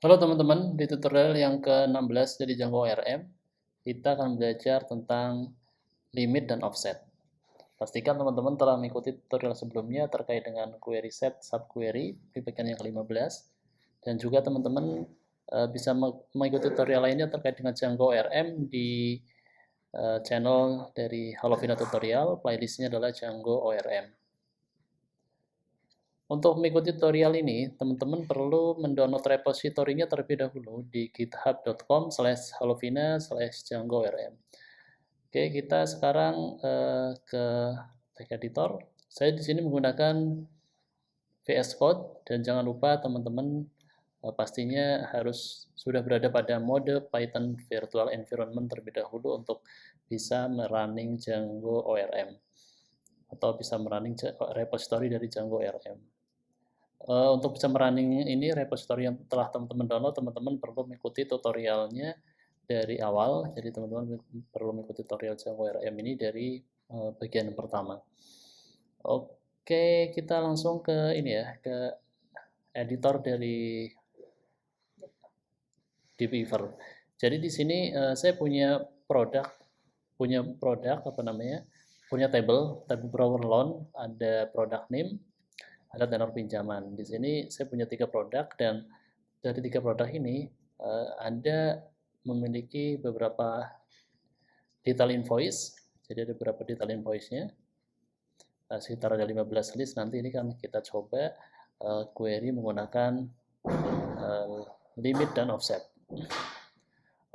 Halo teman-teman, di tutorial yang ke-16 dari Django ORM, kita akan belajar tentang limit dan offset. Pastikan teman-teman telah mengikuti tutorial sebelumnya terkait dengan query set, subquery di bagian yang ke-15, dan juga teman-teman bisa mengikuti tutorial lainnya terkait dengan Django ORM di channel dari Halovina Tutorial, playlistnya adalah Django ORM. Untuk mengikuti tutorial ini, teman-teman perlu mendownload repositorinya terlebih dahulu di github.com/halovina/django-rm. Oke, kita sekarang ke text editor. Saya di sini menggunakan VS Code dan jangan lupa teman-teman pastinya harus sudah berada pada mode Python Virtual Environment terlebih dahulu untuk bisa merunning Django ORM atau bisa merunning repository dari Django ORM. Untuk bisa merunning ini repository yang telah teman-teman download, teman-teman perlu mengikuti tutorialnya dari awal. Jadi teman-teman perlu mengikuti tutorial Django ORM ini dari bagian pertama. Oke, kita langsung ke ini ya, ke editor dari dbeaver. Jadi di sini saya punya produk apa namanya? Punya table borrower loan, ada product name, ada tenor pinjaman. Di sini saya punya 3 produk dan dari 3 produk ini Anda memiliki beberapa detail invoice. Jadi ada beberapa detail invoice-nya. Sekitar ada 15 list. Nanti ini kan kita coba query menggunakan limit dan offset.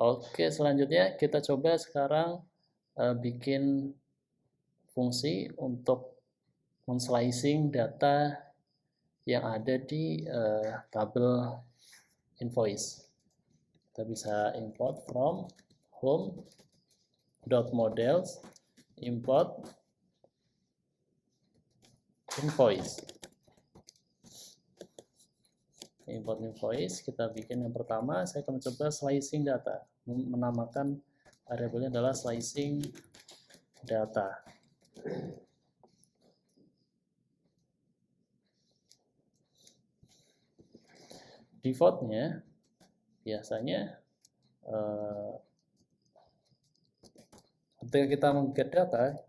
Oke, selanjutnya kita coba sekarang bikin fungsi untuk men-slicing data yang ada di tabel invoice. Kita bisa import from home.models import invoice. Import invoice, kita bikin yang pertama, saya akan mencoba slicing data. Menamakan variabelnya adalah slicing data. Defaultnya biasanya ketika kita meng-get data,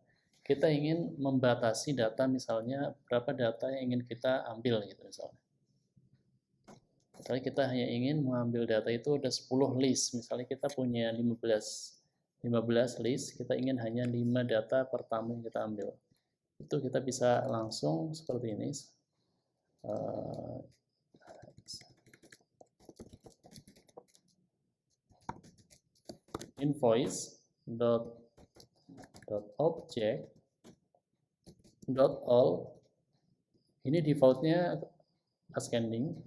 kita ingin membatasi data, misalnya berapa data yang ingin kita ambil gitu misalnya. Misalnya kita hanya ingin mengambil data itu ada 10 list, misalnya kita punya 15 list, kita ingin hanya 5 data pertama yang kita ambil. Itu kita bisa langsung seperti ini. Invoice object all, ini defaultnya ascending.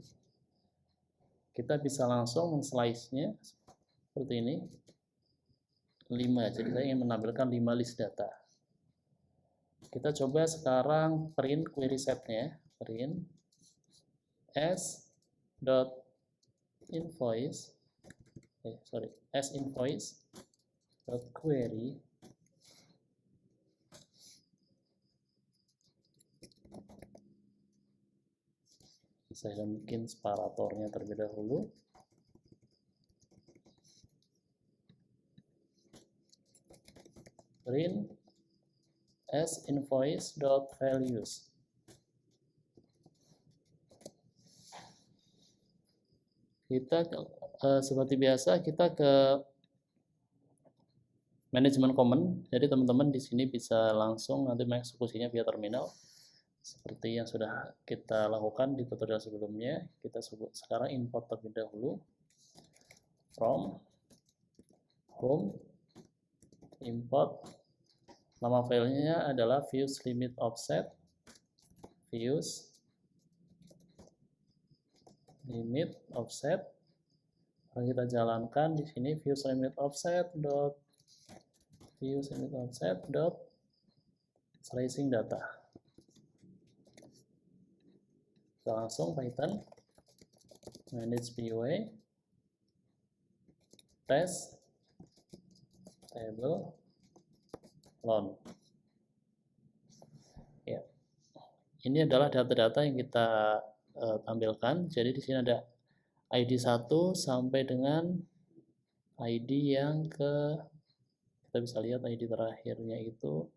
Kita bisa langsung men-slice-nya seperti ini 5, jadi saya ingin menampilkan 5 list data. Kita coba sekarang print query set-nya, print s.invoice s-invoice.query saya bikin separatornya terlebih dahulu. Print s-invoice.values. Kita seperti biasa kita ke manajemen common. Jadi teman-teman di sini bisa langsung nanti mengeksekusinya via terminal. Seperti yang sudah kita lakukan di tutorial sebelumnya, kita sekarang import terlebih dahulu from home import, nama filenya adalah views limit offset, views limit offset. Kalau kita jalankan di sini views limit offset slicing data. Kita langsung Python manage POA test table loan. Ya, ini adalah data-data yang kita tampilkan. Jadi di sini ada ID 1 sampai dengan ID yang kita bisa lihat ID terakhirnya itu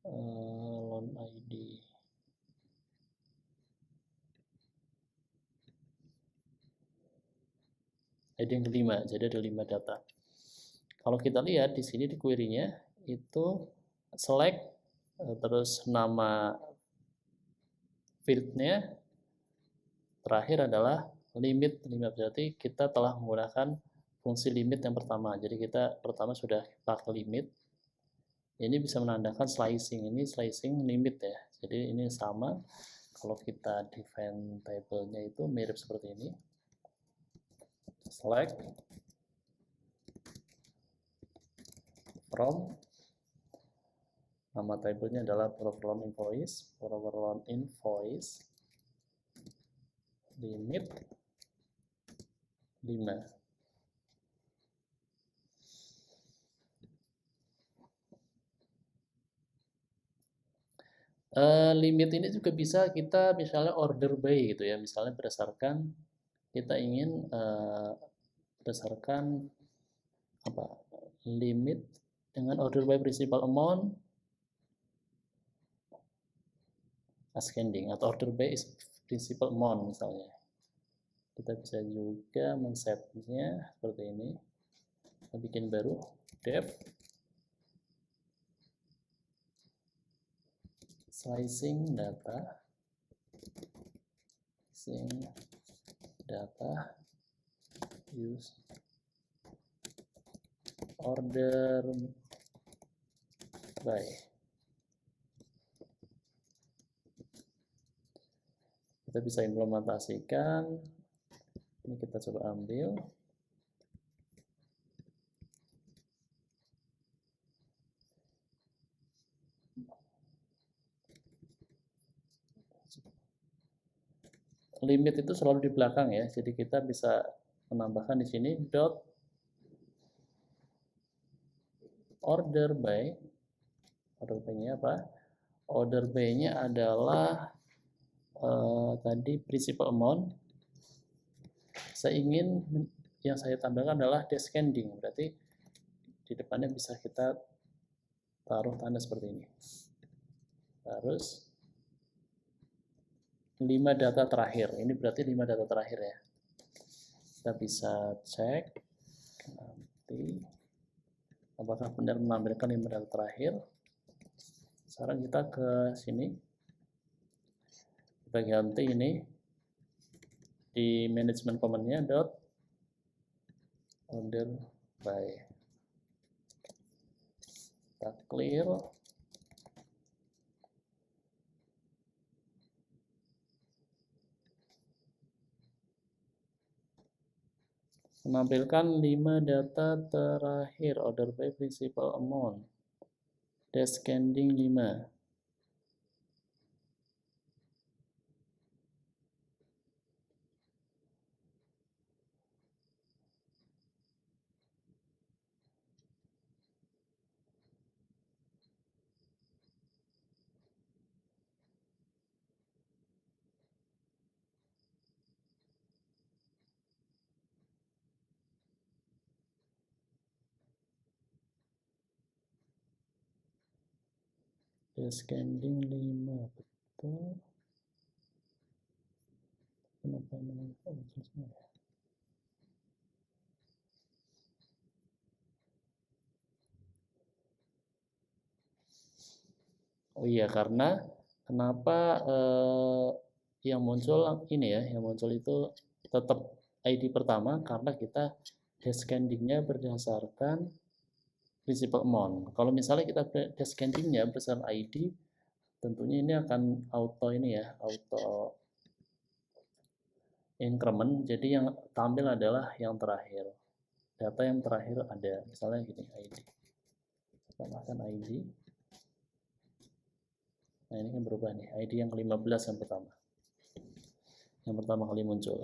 loan ID. ID yang kelima, jadi ada 5 data. Kalau kita lihat di sini di query-nya itu select terus nama field-nya terakhir adalah limit. Berarti kita telah menggunakan fungsi limit yang pertama. Jadi kita pertama sudah pakai limit. Ini bisa menandakan slicing. Ini slicing limit ya. Jadi ini sama. Kalau kita define table-nya itu mirip seperti ini. Select from, nama table-nya adalah borrower loan invoice limit 5. Limit ini juga bisa kita misalnya order by gitu ya, misalnya berdasarkan kita ingin berdasarkan apa, limit dengan order by principal amount ascending atau order by principal amount misalnya. Kita bisa juga men-setnya seperti ini. Kita bikin baru dev slicing data use order by. Kita bisa implementasikan. Ini kita coba ambil. Limit itu selalu di belakang ya, jadi kita bisa menambahkan di sini dot order by-nya apa? Order by-nya adalah tadi principal amount. Saya ingin yang saya tambahkan adalah descending, berarti di depannya bisa kita taruh tanda seperti ini. Terus 5 data terakhir, ini berarti 5 data terakhir ya. Kita bisa cek nanti apakah benar menampilkan 5 data terakhir. Sekarang kita ke sini, kita ganti ini di management command-nya dot order by. Kita clear. Menampilkan 5 data terakhir order by principal amount descending 5. Descending 5 betul. Kenapa ini susah ya? Oh iya, karena kenapa yang muncul ini ya, yang muncul itu tetap ID pertama karena kita descending-nya berdasarkan principal amount. Kalau misalnya kita descending-nya berdasarkan ID, tentunya ini akan auto ini ya, auto increment. Jadi yang tampil adalah yang terakhir. Data yang terakhir ada, misalnya gini ID. Tambahkan ID. Nah ini kan berubah nih, ID yang ke-15 yang pertama. Yang pertama kali muncul.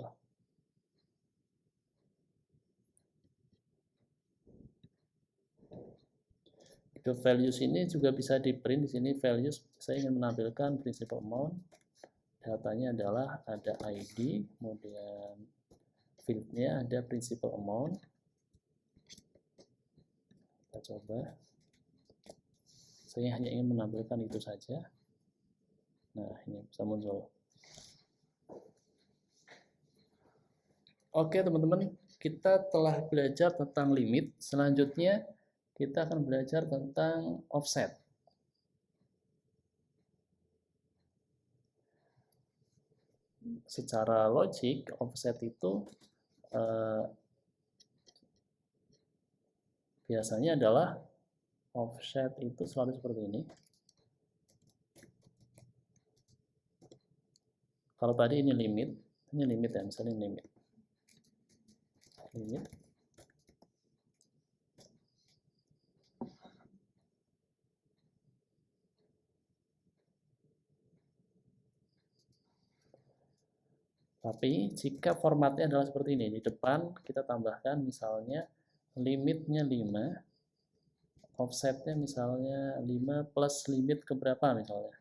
The values ini juga bisa di print di sini. Values saya ingin menampilkan principal amount. Datanya adalah ada ID, kemudian fieldnya ada principal amount. Kita coba. Saya hanya ingin menampilkan itu saja. Nah, ini bisa muncul. Oke teman-teman, kita telah belajar tentang limit. Selanjutnya kita akan belajar tentang offset. Secara logik, offset itu biasanya adalah offset itu selalu seperti ini. Kalau tadi ini limit ya, misalnya limit. Tapi jika formatnya adalah seperti ini, di depan kita tambahkan misalnya limitnya 5, offsetnya misalnya 5 plus limit ke berapa misalnya.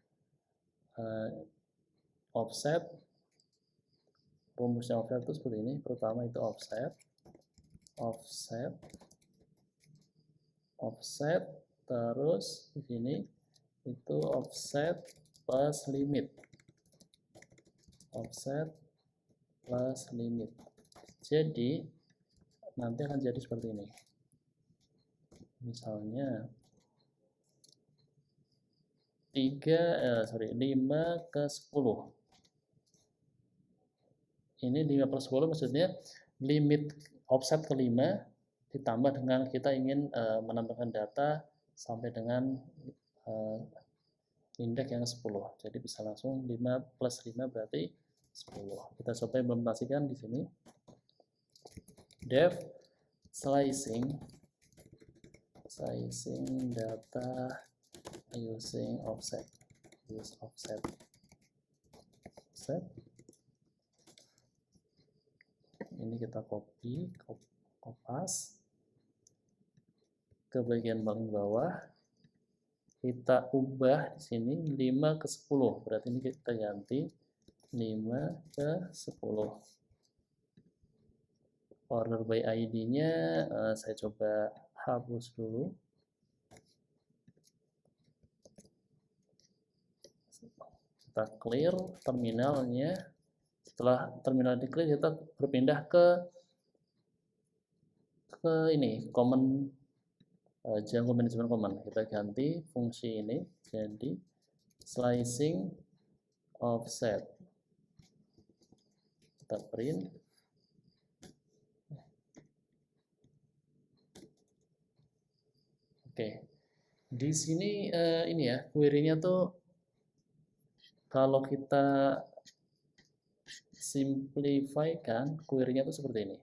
Offset, rumusnya offset itu seperti ini. Pertama itu offset, terus di sini itu offset plus limit, jadi nanti akan jadi seperti ini. Misalnya 5 ke 10. Ini 5 per 10 maksudnya limit offset ke 5 ditambah dengan kita ingin menambahkan data sampai dengan indeks yang 10. Jadi bisa langsung 5 plus 5 berarti 10. Kita coba implementasikan di sini. Def slicing data using offset. Ini kita copy ke bagian paling bawah, kita ubah di sini 5 ke 10, berarti ini kita ganti 5 ke 10. Order by ID-nya saya coba hapus dulu. Kita clear terminalnya. Setelah terminal di clear, kita berpindah ke ini command Django Management Command. Kita ganti fungsi ini jadi slicing offset. Kita print. Oke. Di sini ini ya, query-nya tuh kalau kita simplify-kan, query-nya tuh seperti ini.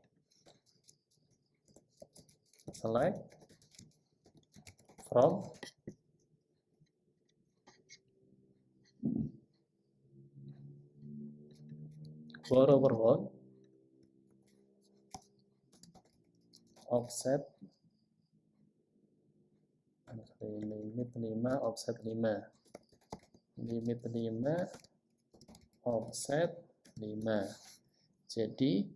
Select from borrower loan offset limit 5 offset 5 limit 5 offset 5. Jadi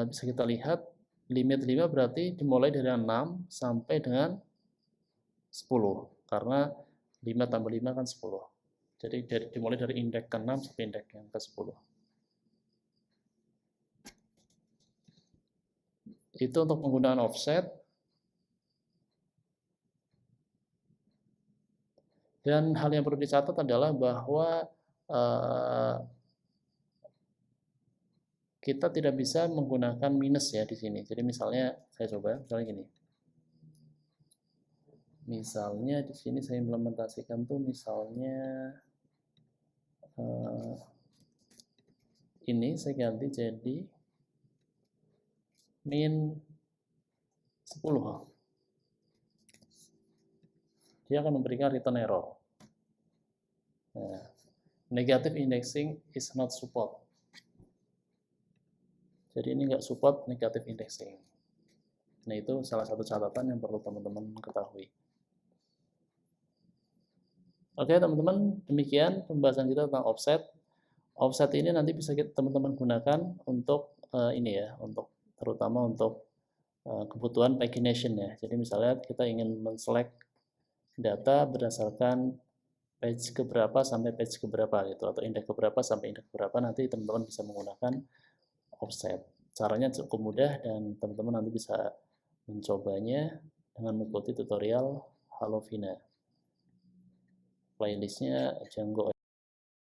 bisa kita lihat limit 5 berarti dimulai dari 6 sampai dengan 10, karena 5 tambah 5 kan 10. Jadi dimulai dari indeks ke-6 sampai indeks yang ke-10. Itu untuk penggunaan offset. Dan hal yang perlu dicatat adalah bahwa kita tidak bisa menggunakan minus ya di sini. Jadi misalnya saya coba, misalnya gini. Misalnya di sini saya implementasikan tuh misalnya ini saya ganti jadi min 10. Dia akan memberikan return error. Nah, negative indexing is not support. Jadi ini nggak support negative indexing. Nah, itu salah satu catatan yang perlu teman-teman ketahui. Oke teman-teman, demikian pembahasan kita tentang offset. Offset ini nanti bisa teman-teman gunakan untuk ini ya, untuk terutama untuk kebutuhan pagination ya. Jadi misalnya kita ingin men-select data berdasarkan page keberapa sampai page keberapa gitu, atau indeks keberapa sampai indeks keberapa, nanti teman-teman bisa menggunakan offset. Caranya cukup mudah dan teman-teman nanti bisa mencobanya dengan mengikuti tutorial Halo Vina. Playlistnya Django